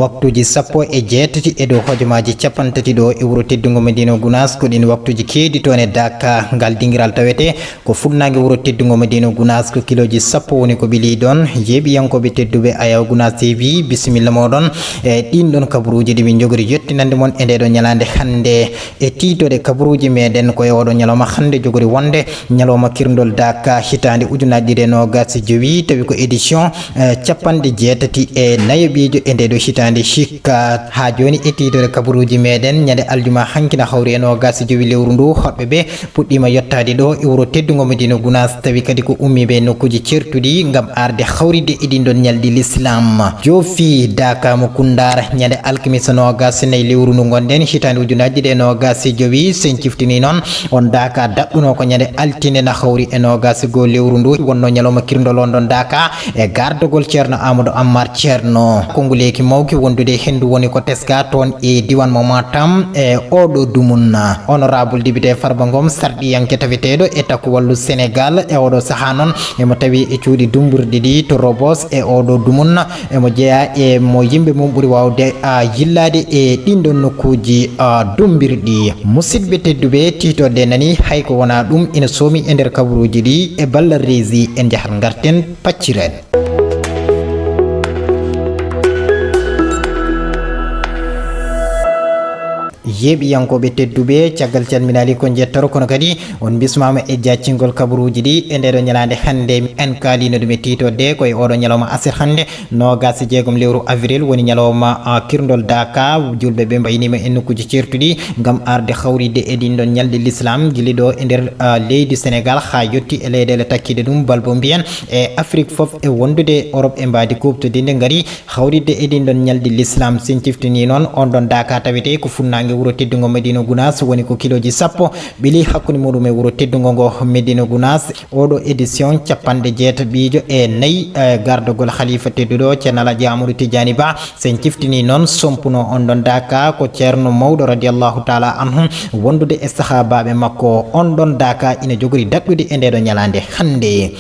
waktuji sappo e jeetati e dow hojomaji capantati ɗo e wuro teddungo Medina Gounass ko ɗin waktuji keedi toon e Daka ngal dingiral tawete ko funnangue wuro teddungo Medina Gounass ko kiloji sappo woni ko ɓili ɗon jeeɓiyankoɓe tedduɓe Ayaw Gounass TV bisimilla moɗon e ɗin ɗon kabaruji ɗi min jogori yettinande mon e ndeɗo ñalande hande e titode kabaruji meɗen ko e oɗo ñalawma hande jogori wonde ñalawma kirndol Daka hitande ujunaji ɗi nogas jowi tawi ko édition capanɗe jeetati e nayoɓijo e ndeɗo hitande hikka ha joni e titode kabaruji meɗen ñande aljuma hankina hawri e nogas jowi lewru ndu hoɓɓe ɓe puɗɗima yettade ɗo e wuro teddugo Medina Gounass tawi kadi ko ummiɓe nokkuji certuɗi gam arde hawride e ɗin ɗon ñalɗi l'islam jofi Daka mo kundar ñande alkamisa nogas nayyi lewru ndu gonɗen hitande ujunaji ɗe nogas jowi sen ciftini noon on Daka daɓɓuno ko ñande altine na hawri e nogas go lewru ndu wonno ñalawma kirndol on ɗon Daka e gardogol ceerno Amadou Ammar ceerno konguleki mawki wondude hendu woni ko teska toon e diwan mo Matam e oɗo dumunna honorable député Farba Ngom sarɗiyanke taweteɗo e takku wallu Sénégal e oɗo saaha noon emo tawi e cuuɗi dumburɗi ɗi to Robos e oɗo dumunna emo jeeya e mo yimɓe mum ɓuuri wawde yillade e ɗinɗon nokkuji dumbirɗi musidɓe tedduɓe titode nani hayko wona ɗum ina soomi e nder kabaruji ɗi e ballal rési en jahar garten pacciren yeeɓiyankoɓe tedduɓe caggal calminali ko jettoro kono kadi on bismama e jaccingol kabaruji ɗi e ndeɗo ñalande hande en kalino ɗum e titode koye oɗo ñalawma asir hande nogas jeegom lewru avril woni ñalawma kirndol Daka julɓe ɓe mbaynima e nokkuji certuɗi gam arde hawride e ɗin ɗon ñalɗe l'islam guili ɗo e nder leydi Sénégal ha yetti e leyɗele takkiɗe ɗum balbo mbiyen e Afrique foof e wondude Europe e mbadi kubtode nde gaari hawride e ɗin ɗon ñalɗi l'islam sen ciftini noon on ɗon Daka tawete ko funnague wuro teddungo Medina Gounass woni ko kiloji sappo ɓili hakkude muɗum e wuro teddungo ngo Medina Gounass oɗo édition capanɗe jeetaɓijo e nayyi gardogol khalifa tedduɗo ceerno Alaji Amadou Tidiani Ba sen ciftini noon sompuno on ɗon Daka ko ceerno mawɗo radiallahu taala anhum wondude e sahabaɓe makko on ɗon Daka ina jogori daɗɗude e ndeɗo ñalande hande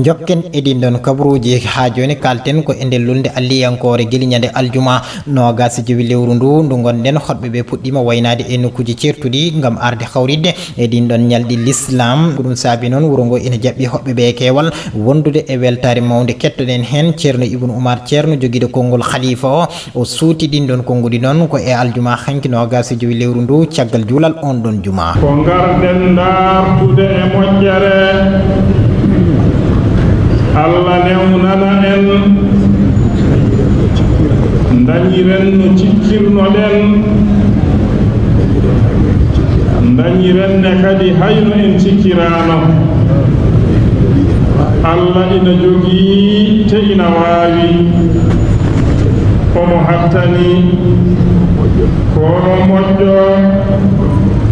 jokken edin ɗon kabaruji ha joni kalten ko e nder lulde alliyankore guili ñande aljuma nogas jowi lewru ndu gonɗen hoɗɓe ɓe puɗɗima waynade e nokkuji certuɗi gam arde hawridde e ɗin ɗon ñalɗi l'islam ɗum saabi noon wuuro ngo ina jaɓɓi hoɓɓe ɓe keewal wondude e weltare mawde kettoɗen hen ceerno Ibnu Oumar ceerno joguiɗo konngol khalifa o suuti ɗin ɗon konngudi noon ko e aljuma hanki nogas jowi lewru ndu caggal juulal on ɗon juma ko garɗen dartude e moƴƴere Allah newnana en dañiren no cikkirnoɗen dañiren ne kadi hayno en cikkirano Allah ina jogii te ina waawi omo hattani ko moƴƴo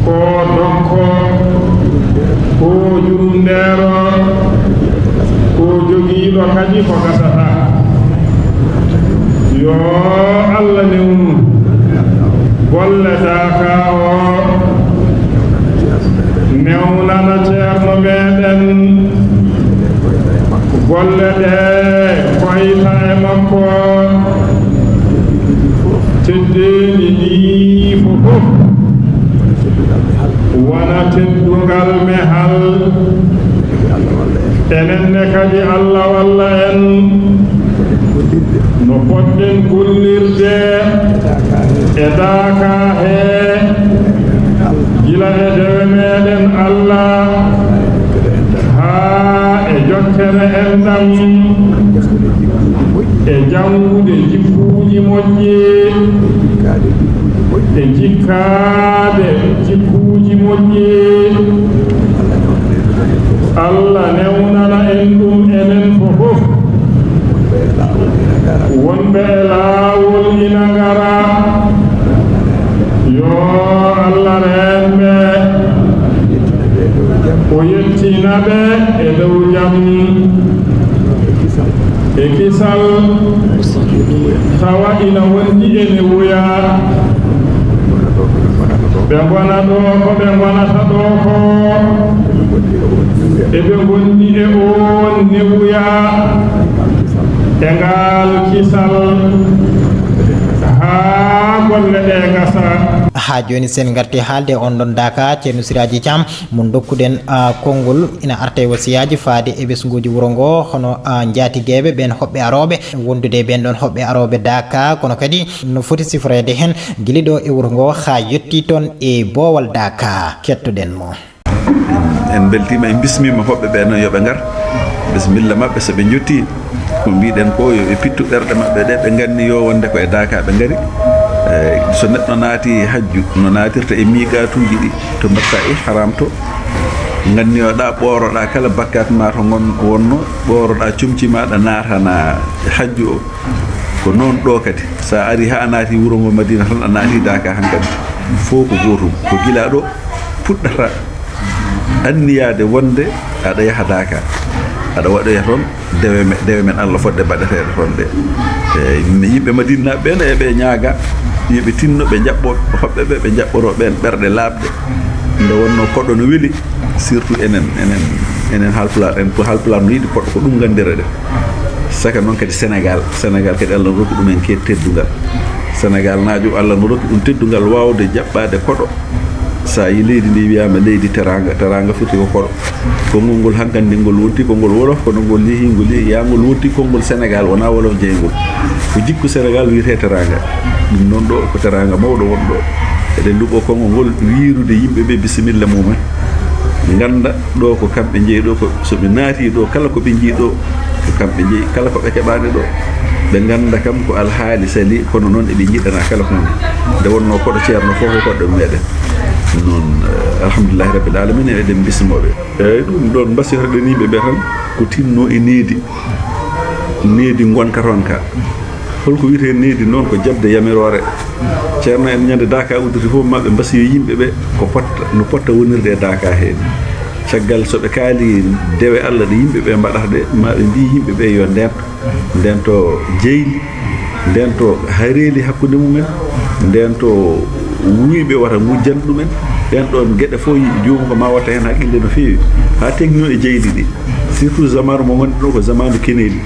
ko dokko ko jurundero ko jogiiɗo kadi ko gasata yo Allah newnu golle Daka o newnana ceerno meɗen golle ɗe koyta e makko teddeni ɗi fof wona teddugal mehal enenne kadi Allah walla en no poɗɗen gollirde e Daka he gila e dewe meɗen Allah ha e jokkere enɗam e jangude jikkuji moƴƴi e jikkade jikkuji moƴƴi Allah newnana en ɗum enen fof wonɓe e laawol ina ngara yo Allah renɓe o yettinaɓe e dow jam e kisal tawa ina wonji ene wuya ɓe gona ɗo ko ɓe gonata ɗo ko eɓe gonni e on newuya e ngal kisal golle ɗe gasa ha joni sen garti haalde on ɗon Daka ceerno Siraji Thiam mo dokkuden konngol ina arta e wasiyaji faade e ɓesguji wuro ngo hono jaatigueɓe ɓen hoɓɓe aroɓe wondude ɓen ɗon hoɓɓe aroɓe Daka kono kadi no foti sifrede hen guili ɗo e wuro ngo ha yetti toon e boowal Daka kettoɗen mo. En beltima en bismima hoɓɓe ɓe noon yoɓe ngar bisimilla mabɓe so ɓe jotti ko mbiɗen ko yo ɓe pittu ɓerɗe mabɓe ɗe ɓe ganni yo wonde ko e Daka ɓe ngari so neɗɗo naati hajju no naatirta e miiqatuji ɗi to mbatta ihram to ganniyoɗa ɓoroɗa kala bakkat ma to wonno ɓoroɗa comci maɗa natana hajju o ko noon ɗo kadi sa ari ha naati wuro ngo Madina tan a naati Daka hankadi fo ko gotum ko gila ɗo puɗɗata anniyade wonde aɗa yaha Daka aɗa waɗoya toon dewe men Allah fodde baɗeteɗe toon ɗe yimɓe Madina ɓen eɓe ñaaga yoɓe tinno ɓe jaɓɓo hoɓɓe ɓe ɓe jaɓɓoro ɓen ɓerɗe laaɓɗe nde wonno koɗɗo no weeli surtout enen halpular en to halpular no yiɗi koɗɗo ko ɗum gandira ɗe saka noon kadi Sénégal kadi Allah no rokki ɗumen ke teddugal Sénégal najo Allah no rokki ɗum teddugal wawde jaɓɓade koɗo sa yi leydi ndi wiyama leydi teranga foti ko koɗo konngol ngol hankkandi ngol wonti konngol wolof kono ngol yeehi ngol yeehi yangol wonti konngol Sénégal wona wolof jeeygol ko jikku Sénégal wiyete teranga ɗum noon ɗo ko teranga mawɗo won ɗo eɗen luɓo konngol ngol wirude yimɓeɓe bisimilla mumen ganda ɗo ko kamɓe jeeyi ɗo ko soɓe naati ɗo kala ko ɓe jii ɗo ko kamɓe jeeyi kala ko ɓe keɓani ɗo ɓe ganda kam ko alhaali sali kono noon eɓe jiɗana kala hunde nde wonno koɗo ceerno fof ko koɗɗo meɗen noon alhamdulillahi rabbil alamin eɗen bismoɓe eyyi ɗum ɗon basiytoɗen yimɓeɓe tan ko tinno e needi gonka toon ka holko wiyete needi noon ko jabde yamirore ceerno en ñande Daka udditi fof maɓe mbasiyo yimɓeɓe ko no potta wonirde e Daka heen caggal soɓe kaali dewe Allah ɗe yimɓeɓe mbaɗata ɗe maɓe mbi yimɓeɓe yo ndento jeyli ndento hareeli hakkude mumen ndento wuyɓe wata mujjan ɗumen ɗen ɗon gueɗe fof jomum ko ma watta hen haqqille no feewi ha tegno e jeydi ɗi surtout zamanu mo gonɗi ɗo ko zamanu keneɗi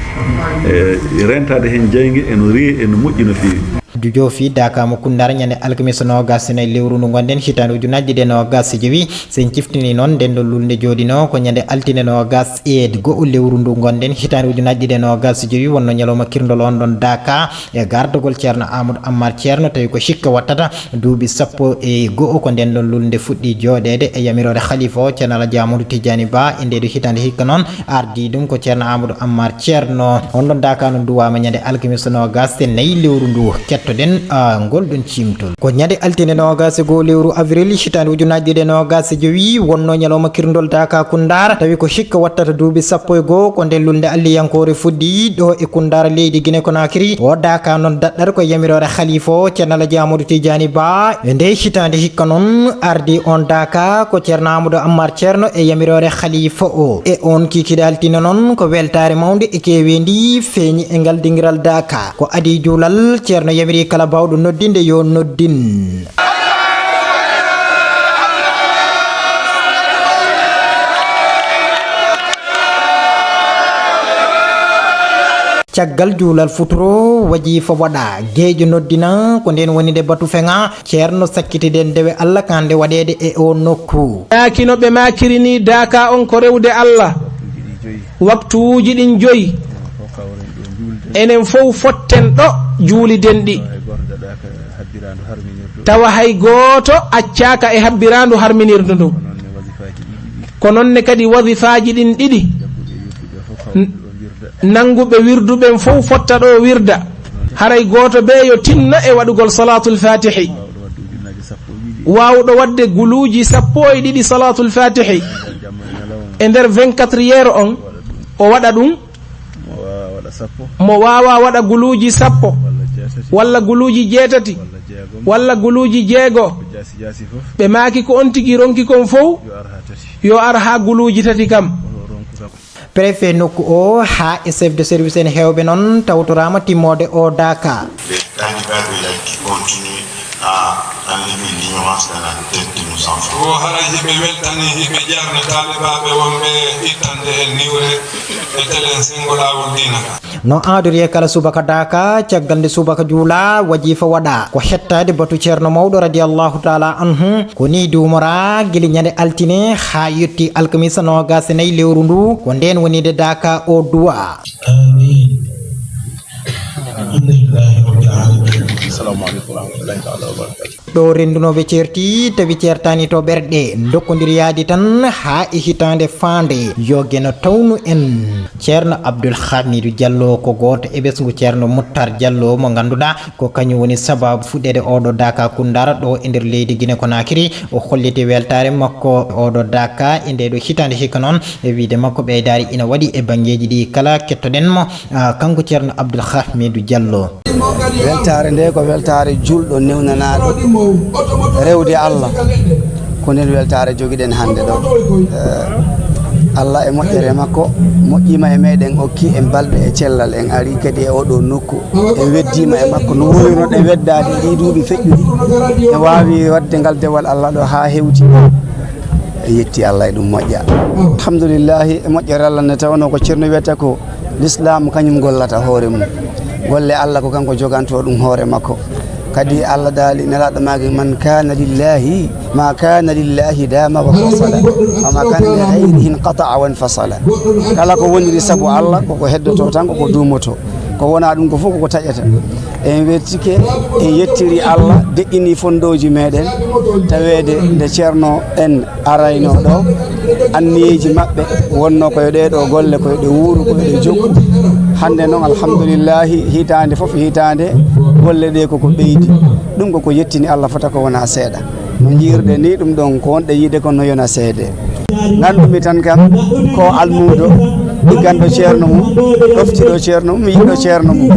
rentade hen jaygue eno reewi eno moƴƴi no feewi du joofi Daka mo Koundar ñande alkamisa nogas e lewru ndu gonɗen hitande ujunaje ɗiɗi nogas e joyi sen ciftini noon nden ɗo lulde jooɗino ko ñande altine nogas e go'o lewru ndu gonɗen hitande ujunaje ɗiɗi nogas e joyi wonno ñalawma kirndol on ɗon Daka e gardogol ceerno Amadou Ammar Ceerno tawi ko hikka wattata duuɓi sappo e go'o ko nden ɗon lulde fuɗɗi jooɗede e yamirore khalifa o ceerno Alaji Amadou Tidiani Ba e ndeɗo hitande hikka noon ardi ɗum ko ceerno Amadou Ammar Ceerno on ɗon Daka no duwama ñande alkamisa nogas e nayyi lewru ndu den ngol ɗon cimtol ko ñande altine nogas e goho lewru avril hitande ujunaje ɗiɗi nogas e joyi wonno ñalawma kirndol Daka Koundar tawi ko hikka wattata duuɓi sappo e goho ko nden lulde alliyankore fuɗɗi ɗo e Koundar leydi Guinée Conakry o Daka noon daɗɗata ko yamirore khalifa o ceerno Alaji Amadou Tidiani Ba e nde hitande hikka noon ardi on Daka ko ceerno Amadou Ammar Ceerno e yamirore khalifa o e on kikiɗe altine noon ko weltare mawde e kewendi feeñi e ngal dingiral Daka ko adi juulal ceerno yamiri kala bawɗo noddinde yo noddin caggal juulal futuro wajifa waɗa geeƴo noddina ko nden woni nde batu feŋa ceerno sakkitiden dewe Allah kande waɗede e o nokku yakinoɓe makirini Daka on ko rewde Allah waktuuji ɗin joyi enen fof fotten ɗo juuliden ɗi tawa hay gooto accaka e habbirandu harminirdu ndu ko nonne kadi wadifaji ɗin ɗiɗi nanguɓe wirduɓen fof fotta ɗo wirda haray gooto ɓe yo tinno e waɗugol salatul fatihi wawɗo wadde guluuji sappo e ɗiɗi salatul fatihi e nder 24 heures on o waɗa ɗum mo wawa waɗa guluuji sappo walla guluuji jeetati walla guluuji jeego ɓe maaki ko on tigi ronki kon fof yo ar ha guluuji tati kam préfet nokku o ha e chef de service en hewɓe noon tawtorama timmode o Daka. Les candidats de la qui continuent à enlever l'ignorance dans la tête de nos enfants. O hara hiɓe weltani hiɓe ƴarne talibaɓe wonɓe ittande en niwre e telen sengo lawol dina. no adori kala subaka daka caggalde subaka juula wajifa wada ko hettade batu ceerno mawdo radiyallahu ta'ala anhu ko ni dumora gili nyande altine ha yetti alkamisa no gasene lewru ndu ko nden woni de daka o duwa amin assalamu alaikum wa rahmatullahi wa barakatuh do rendunoɓe certi tawi certani to ɓerɗe dokkodir yaadi tan ha e hitande fande yogeno tawnu en ceerno Abdoul Hamidou Diallo ko goto e ɓesgu ceerno Moutar Diallo mo ganduɗa ko kañum woni sababu fuɗɗede oɗo daka kundara ɗo e nder leydi Guinée Conakry o holliti weltare makko oɗo daka e ndeɗo hitande hikka noon e wiide makko ɓeydari ina waɗi e banggueji ɗi kala kettoɗen mo kanko ceerno Abdoul Hamidou Diallo. weltare nde ko weltare julɗo newnanaɗo rewde Allah ko nden weltare joguiɗen hande ɗo Allah e moƴƴere makko moƴƴima e meɗen okki en balɗe e cellal en ari kadi e oɗo nokku en weddima e makko no wowinoɗen weddade ɗi duuɓi feƴƴuɗi en wawi wadde ngal dewal Allah ɗo ha hewti e yetti Allah e ɗum moƴƴa alhamdulillahi e moƴƴere Allah nde tawno ko ceerno wiyata ko l'islam kañum gollata hoore mum golle Allah ko kanko joganto ɗum hoore makko kadi Allah daali nelaɗo magi man kana lillahi ma kana lillahi dama wa fasala wama kana li ghayrihi inqata'a wa infasala kala ko woniri sabu Allah koko heddoto tan koko dumoto ko wona ɗum ko fof koko taƴata en wettike en yettiri Allah deƴƴini fondoji meɗen tawede nde ceerno en arayno ɗo anniyeji mabɓe wonno koye ɗeɗo golle koye ɗe wuuru koye ɗe jokku hande noon alhamdulillahi hitande foof hitande golle ɗe koko ɓeydi ɗum koko yettini Allah fota ko wona seeɗa no jiirɗe ni ɗum ɗon ko wonɗe yiide kono yona seede gandumi tan kam ko almudo ɗigganɗo ceerno mum ɗoftiɗo ceerno mum yiɗɗo ceerno mum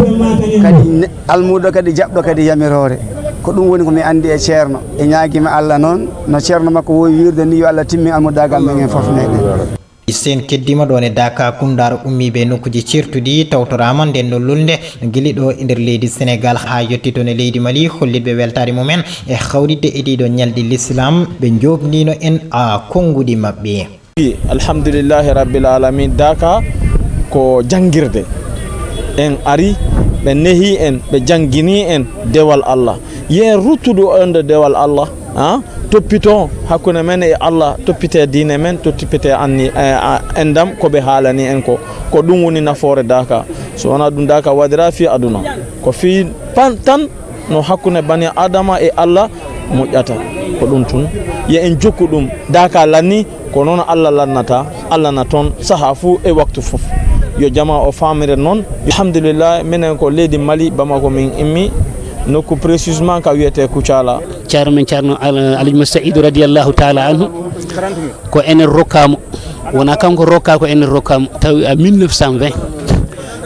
kadi almudo kadi jaɓɗo kadi yamirore ko ɗum woni komi andi e ceerno e ñaguima Allah noon no ceerno makko wowi wirde ni yo Allah timmi almudagal men en foof meɗen sen keddima ɗon e daka kundar ummiɓe nokkuji certuɗi tawtorama nden ɗo lulde guili ɗo e nder leydi Sénégal ha yetti toon e leydi Mali hollitɓe weltare mumen e hawridde e ɗiɗo ñalɗi l'islam ɓe jobnino en a konguɗi mabɓe. alhamdulillahi rabbil alamin daka ko jangirde en ari ɓe nehi en ɓe jangini en dewal Allah yen ruttuɗo onde dewal Allah toppito hakkunde men e Allah toppite diine men toppite anni endam ko ɓe haalani en ko ɗum woni nafoore daka so wona ɗum daka waɗira fi aduna ko fi tan no hakkunde bani adama e Allah moƴƴata ko ɗum tun ye en jokku ɗum daka lanni ko noon Allah lannata Allah na toon saaha fuu e waktu fof yo jama o famire noon alhamdulillah minen ko leydi Mali Bamako min immi nokku précisement ka wiyete Kucala ceerno men ceerno Alhaji Saïdou radiyallahu ta'ala anhu ko enen rokkamo wona kanko rokka ko enen rokkamo tawi a 1920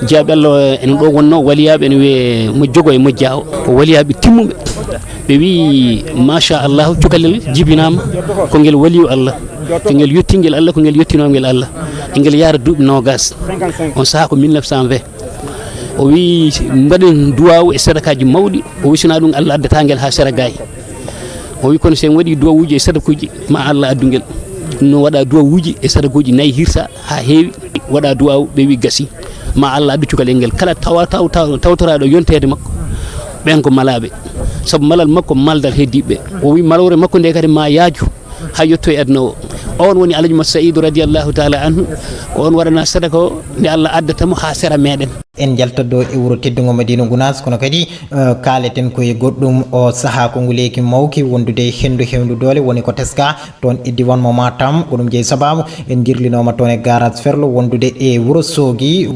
jaaɓello enen ɗo wonno waliyaɓe ene wiye mo jogo e mojja o ko waliyaɓe timmuɓe ɓe wi machallah cukalel jibinama ko ngel waliyu Allah ko ngel yettingel Allah ko ngel yettinogel Allah e ngel yaara duuɓi nogas on saaha ko 1920 o wi mbaɗen duwawu e sadakaji mawɗi o wi sona ɗum Allah addata ngel ha sera gayi o wi kono sen waɗi duwawuji e sadakuji ma Allah addugel no waɗa duwawuji e sadakuji nayyi hirsa ha heewi waɗa duwawu ɓe wi gasi ma Allah addu cukalel ngel kala tawtoraɗo yontede makko ɓen ko malaɓe saabu malal makko maldal heddiɓe o wi malore makko nde kadi ma yaaju ha yetto e aduna o on woni Alhaji Saïdou radiyallahu ta'ala anhu ko on waɗana sadaka o nde Allah addatamo ha sera meɗen en jaltado e wuro teddugo Madina Gounass kono kadi kaleten koye goɗɗum o saaha ko nguleyki mawki wondude hendu dole woni ko teska toon e diwan mo Matam ko ɗum jeeyi sababu en jirlinoma toon e garage ferlo wondude e Wourossogui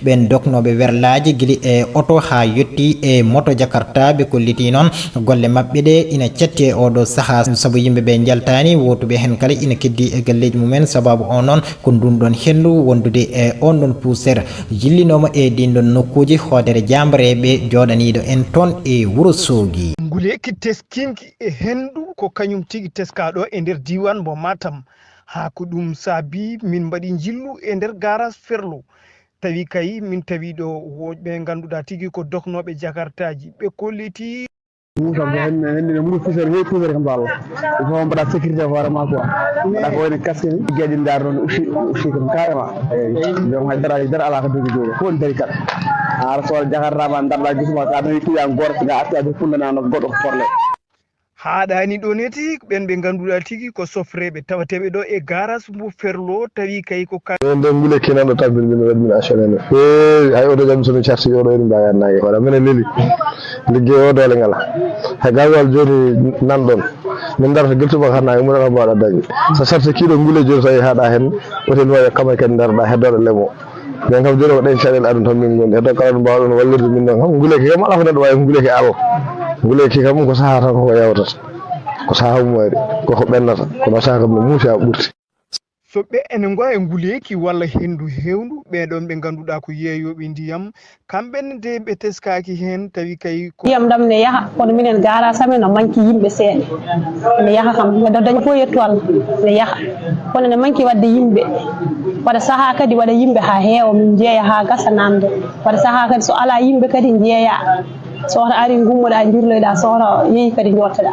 ɓen doknoɓe werlaji guili e auto ha yetti e moto Jakarta ɓe kolliti noon golle mabɓe ɗe ina cetti e oɗo saaha saabu yimɓeɓe jaltani wotuɓe hen kala ina keddi e galleji mumen sababu on noon ko ndunɗon hendu wondude e on ɗon poussiére jillinoma e ɗinɗon nokkuji hoodere jambareɓe joɗaniɗo en toon e Wourossogui. nguleyki teskinki e hendu ko kañum tigi teskaɗo e nder diwan mo Matam ha ko ɗum saabi min mbaɗi jillu e nder garage ferlo tawi kay min tawi ɗo woɓɓe ganduɗa tigi ko doknoɓe jakartaji ɓe kolliti Moussa ko henne mu fisere he fisere kam ballo il faut mbada sécurité vraiment quoi da ko woni casque ni geedi ndar non ushi kam carrément donc dara ala ko dogi dogo ko ndari kat ar sol jakarta man darla gisuma ka do tuya gor ga atta do fundana no godo forle haɗani ɗo neti ɓen ɓe ganduɗa tigi ko sofreɓe tawateɓe ɗo e garas mbo ferlo tawi kay ko nden ngule kinanɗo tabbir min waɗmin actionene hay oɗo jam somi carti oɗo eɗum mbawi annage hoɗa minen leli ligguey o dole ngala hay gawal joni nanɗon min darata gueltuma harnage muɗaka mbaɗa dañi so sarti kiɗo ngule joni so haɗa hen woten wawi kamay kadi darɗa heddoɗo lemo min kam joni ko ɗen caɗele aduna tan min goni heddo kala ɗo mbawɗon wallirde min ɗon kam nguleki kam ala ko neɗɗo wawi nguleki alo nguleki kam ko saha tan koko yawtata ko saha umori koko ɓennata kono saha kam no muusi a ɓurti so ɓe ene goya e nguleki walla hendu hewndu ɓeɗon ɓe ganduɗa ko yeeyoɓe ndiyam kamɓene de ɓe teskaki hen tawi kay ndiyam ɗam ne yaaha kono minen garage amen no manki yimɓe seeɗa ne yaaha kam miɗo dañi fo yettoal ne yaaha kono ne manki wadde yimɓe waɗa saaha kadi waɗa yimɓe ha heewa min jeeya ha gasa namde waɗa saaha kadi so ala yimɓe kadi jeeya sohto ari gummoɗa jirloyɗa sohto yeehi kadi jottoɗa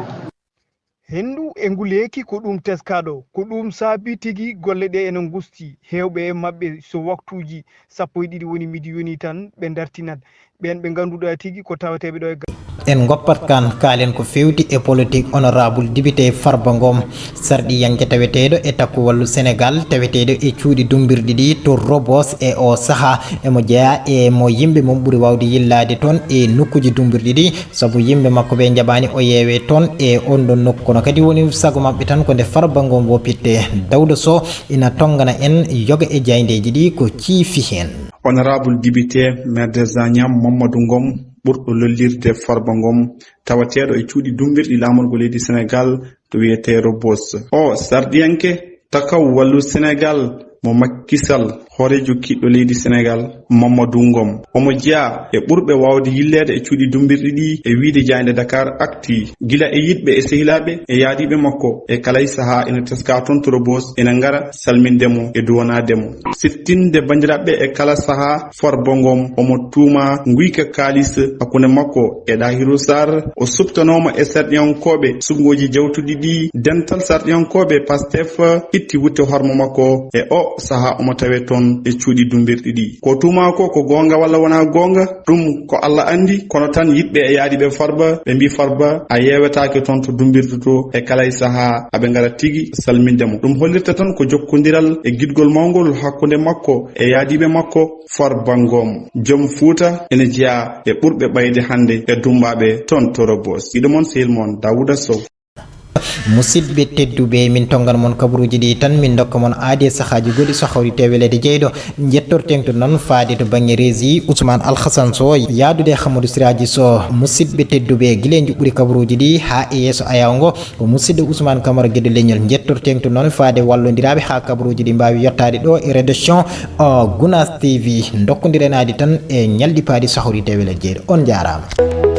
hendu e nguleki ko ɗum teskaɗo ko ɗum saabi tigui golle ɗe ene gusti hewɓe e mabɓe so waktuji 12 woni midi yoni tan ɓe dartinat ɓen ɓe ganduɗa tigui ko tawateɓe ɗo e en goppat kan kaalen ko fewti e politique honorable député Farba Ngom sarɗi yanke taweteɗo e takku wallu Sénégal taweteɗo e cuuɗi dumbirɗi ɗi to Robos e o saaha emo jeeya e mo yimɓe mum ɓuuri wawde yillade toon e nokkuji dumbirɗi ɗi saabu yimɓe makko ɓe jaɓani o yeewe toon e on ɗon nokku kono kadi woni saago mabɓe tan ko nde Farba Ngom wopitte Dawda Sow ina tongana en yoga e jaydeji ɗi ko ciifi hen honorable député maire des Agnam Mamadou Ngom ɓurɗo lollirde Farba Ngom tawateɗo e cuuɗi dumbirɗi lamorgo leydi Sénégal to wiyete Robos o sarɗiyanke takaw wallu Sénégal mo Macky Sall horejo kiɗɗo leydi Sénégal Mamadou Ngom omo jeeya e ɓurɓe wawde yillede e cuuɗi dumbirɗi ɗi e wiide jayde Dakar acti gila e yiɗɓe e sehilaɓe e yaadiɓe makko e kalay saaha ene teska toon to Robos ene ngara salmindemo e duwanademo siftinde bandiraɓe e kala saaha Farba Ngom omo tuuma guyka kalis hakkunde makko e Dahirou Sarr o subtanoma e sarɗiyankoɓe sugoji jawtuɗi ɗi dental sarɗiyankoɓe Pastef itti wutte hormo makko e o saaha omo tawe toon e cuuɗi dumbirɗi ɗi ko tuma ko gonga walla wona gonga ɗum ko Allah andi kono tan yiɗɓe e yaadiɓe Farba ɓe mbi Farba a yewetake toon to dumbirɗi to e kala saaha aɓe ngara tigui salmindemo ɗum hollirta tan ko jokkodiral e guidgol mawgol hakkude makko e yaadiɓe makko Farba Ngom joom Fouta ene jeeya e ɓurɓe ɓayde hande e dumbaɓe toon to Robos iɗo moon sehil moon Dawda Sow musidɓe tedduɓe min tongan mon kabaruji ɗi tan min dokka mon aadi sahaji goɗɗi so hawrite welede jeyɗo jettorten to noon faade to banggue rési Ousmane Alhassane Sow yaadude Hamadou Siraji Sow musidɓe tedduɓe guile juɓɓuri kabaruji ɗi ha e yesso ayawngo ko musidɗo Ousmane Camara gueɗo leñol jettorten to noon faade wallodiraɓe ha kabaruji ɗi mbawi yettade ɗo e rédaction Gounas TV dokkodirenadi tan e ñalɗi paadi so hawrite welede jeyɗo on jarama.